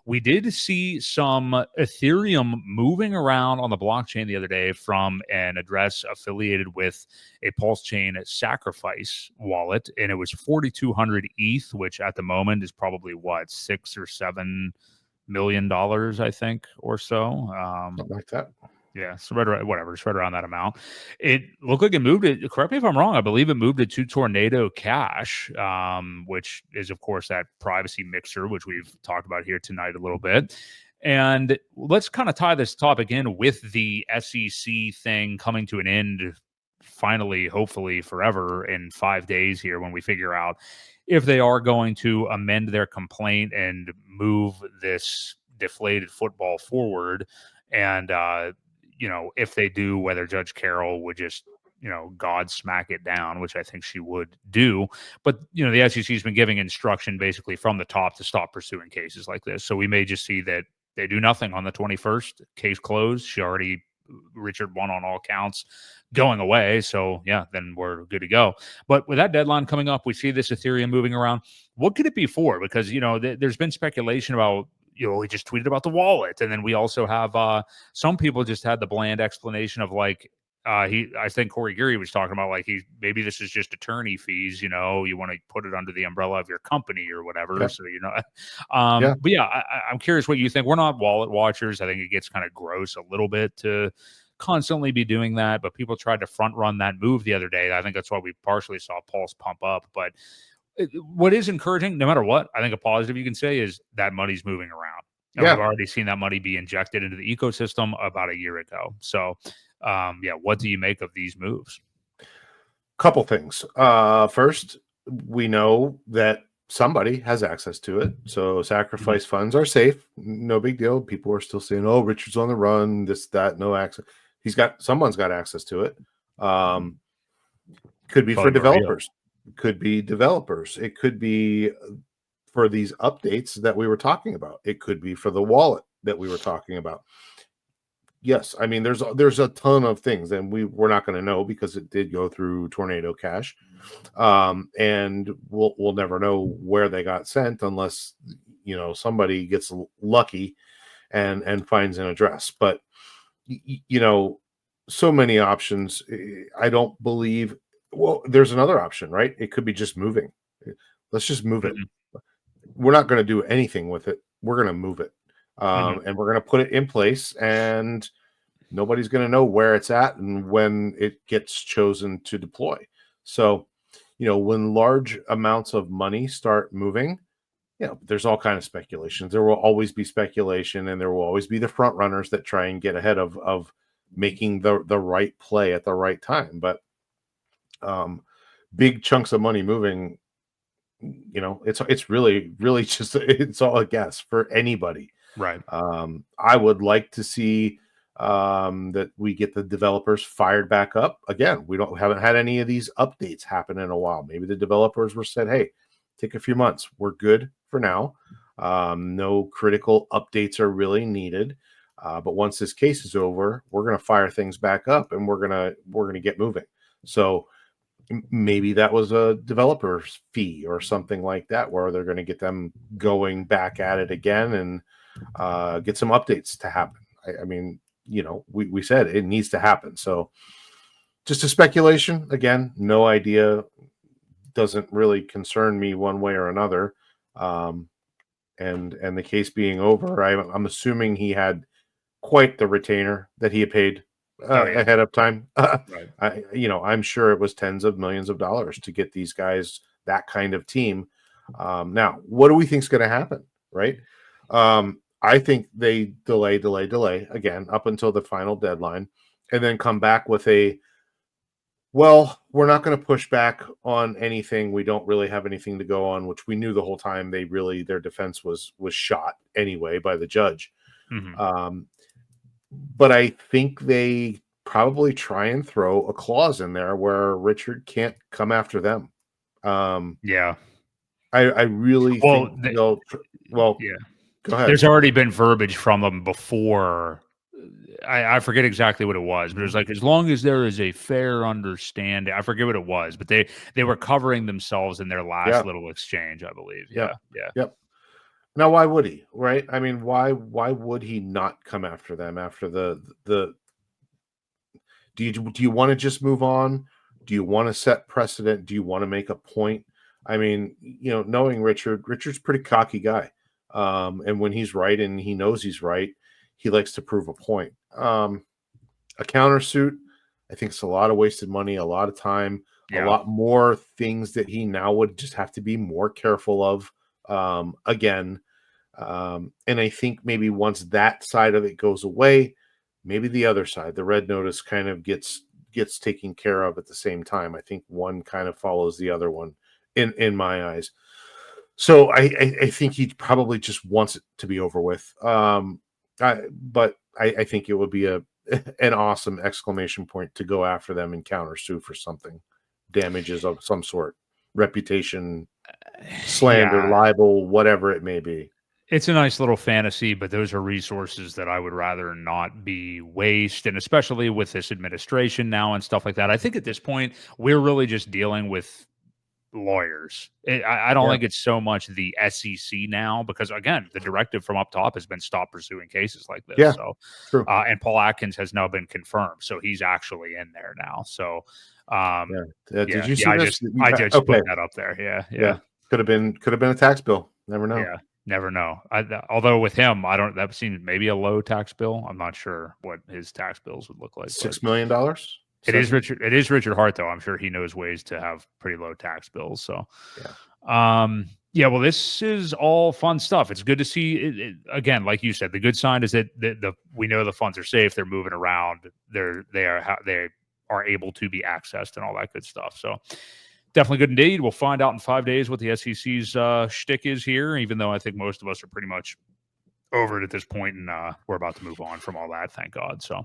We did see some Ethereum moving around on the blockchain the other day from an address affiliated with a PulseChain sacrifice wallet, and it was 4,200 ETH, which at the moment is probably what, $6 or $7 million, I think, or so. Something like that. Yeah, so right around, whatever, it's right around that amount. It looked like it moved it. Correct me if I'm wrong. I believe it moved it to Tornado Cash, which is, of course, that privacy mixer, which we've talked about here tonight a little bit. And let's kind of tie this topic in with the SEC thing coming to an end, finally, hopefully forever, in 5 days here, when we figure out if they are going to amend their complaint and move this deflated football forward. And, if they do, whether Judge Carroll would just, God smack it down, which I think she would do. But, the SEC has been giving instruction basically from the top to stop pursuing cases like this. So we may just see that they do nothing on the 21st. Case closed. Richard won on all counts, going away. So, yeah, then we're good to go. But with that deadline coming up, we see this Ethereum moving around. What could it be for? Because, there's been speculation about, he just tweeted about the wallet. And then we also have some people just had the bland explanation of like, I think Corey Geary was talking about like maybe this is just attorney fees, you want to put it under the umbrella of your company or whatever. Yeah. So, Yeah. But yeah, I'm curious what you think. We're not wallet watchers. I think it gets kind of gross a little bit to constantly be doing that, but people tried to front run that move the other day. I think that's why we partially saw Pulse pump up. But what is encouraging, no matter what, I think a positive you can say is that money's moving around. And we've already seen that money be injected into the ecosystem about a year ago. So, what do you make of these moves? Couple things. First, we know that somebody has access to it. So sacrifice funds are safe. No big deal. People are still saying, oh, Richard's on the run, this, that, no access. Someone's got access to it. Could be for developers. Could be developers. It could be for these updates that we were talking about. It could be for the wallet that we were talking about. Yes, I mean there's a ton of things, and we're not going to know because it did go through Tornado Cash, and we'll never know where they got sent unless somebody gets lucky and finds an address. But so many options. I don't believe. Well, there's another option, right? It could be just moving. Let's just move it. We're not going to do anything with it. We're going to move it. And we're going to put it in place, and nobody's going to know where it's at and when it gets chosen to deploy. So, when large amounts of money start moving, there's all kind of speculations. There will always be speculation, and there will always be the front runners that try and get ahead of making the right play at the right time. But big chunks of money moving, it's really, really just, it's all a guess for anybody. Right. I would like to see that we get the developers fired back up. Again, haven't had any of these updates happen in a while. Maybe the developers were said, hey, take a few months. We're good for now. No critical updates are really needed. But once this case is over, we're going to fire things back up, and we're going to get moving. So maybe that was a developer's fee or something like that, where they're going to get them going back at it again and get some updates to happen. I mean, we said it needs to happen. So just a speculation. Again, no idea. Doesn't really concern me one way or another. And the case being over, I'm assuming he had quite the retainer that he had paid ahead of time. Right. I'm sure it was tens of millions of dollars to get these guys that kind of team. Now, what do we think is going to happen? Right. I think they delay again up until the final deadline, and then come back with we're not going to push back on anything. We don't really have anything to go on, which we knew the whole time. Their defense was shot anyway by the judge. But I think they probably try and throw a clause in there where Richard can't come after them. Yeah. I really think yeah. Go ahead. There's already been verbiage from them before. I forget exactly what it was, but it was like, as long as there is a fair understanding. I forget what it was, but they were covering themselves in their last little exchange, I believe. Yeah. Yep. Now, why would he? Right? I mean, why would he not come after them after the do you want to just move on? Do you want to set precedent? Do you want to make a point? I mean, knowing Richard's a pretty cocky guy. And when he's right and he knows he's right, he likes to prove a point. A countersuit, I think it's a lot of wasted money, a lot of time, a Yeah. lot more things that he now would just have to be more careful of. Again, and I think maybe once that side of it goes away, maybe the other side, the red notice, kind of gets taken care of at the same time. I think one kind of follows the other one in my eyes. So I think he probably just wants it to be over with. But I think it would be an awesome exclamation point to go after them and countersue for something, damages of some sort, reputation, slander, Yeah. libel, whatever it may be. It's a nice little fantasy, but those are resources that I would rather not be waste, and especially with this administration now and stuff like that. I think at this point we're really just dealing with lawyers. I don't Yeah, think it's so much the SEC now because again, the directive from up top has been stop pursuing cases like this. yeah, So, true. and Paul Atkins has now been confirmed, so he's actually in there now. So, Yeah. Did yeah, you yeah, see this? I just Okay. put that up there. Yeah, Yeah. yeah. Could have been a tax bill. Never know. Yeah, never know. Although with him, I don't. That seems maybe a low tax bill. I'm not sure what his tax bills would look like, but $6 million. it is 7. Richard. It is Richard Hart, though. I'm sure he knows ways to have pretty low tax bills. So, Yeah. yeah. Well, this is all fun stuff. It's good to see. Again, like you said, the good sign is that we know the funds are safe. They're moving around. They are able to be accessed and all that good stuff. So. Definitely good indeed. We'll find out in 5 days what the SEC's shtick is here, even though I think most of us are pretty much over it at this point, and we're about to move on from all that, thank God. So